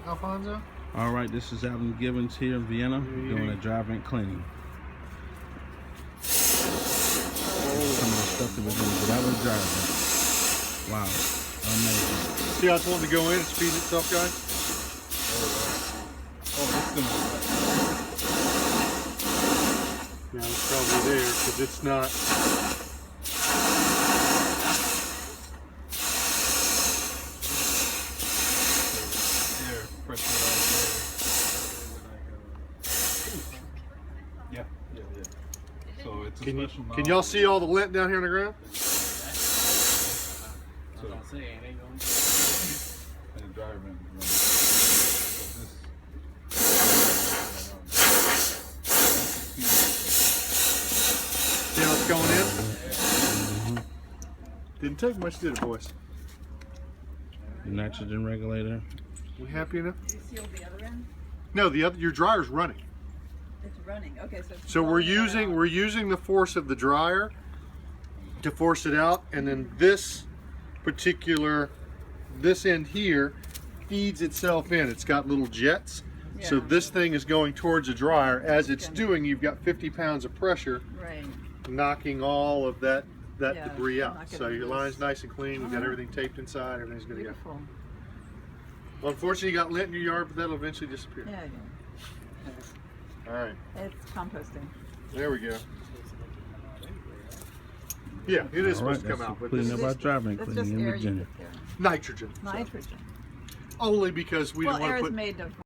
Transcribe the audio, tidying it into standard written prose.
Alfonso? All right, this is Adam Gibbons here in Vienna doing a drive-in cleaning. Some of the stuff that we're going to get out of the drive-in. Wow, amazing. See how it's wanting to go in and speed itself, guys? Oh, it's gonna. Yeah, it's probably there because it's not. Air pressurized air. Yeah. So it's a special. Can y'all see all the lint down here on the ground? And driving. See how it's going in? Didn't take much, did it, boys? Nitrogen regulator. We happy enough? You seal the other end? No, your dryer's running. It's running. Okay, so. So we're using the force of the dryer to force it out, and then this end here feeds itself in. It's got little jets. So Yeah. this thing is going towards the dryer. As it's doing, you've got 50 pounds of pressure Right. knocking all of that Yeah, debris out. knock it So your loose. line's nice and clean. We've got Alright. everything taped inside. Everything's good to go. Beautiful. Well, unfortunately, you got lint in your yard, but that'll eventually disappear. Yeah, All right, yeah. It's composting. there we go. Yeah, it is All right, supposed to come that's out, but cleaning this up is our drive-in That's cleaning just in air you Virginia. put there. nitrogen. So, Nitrogen. only because we Well, didn't want air to is put. made of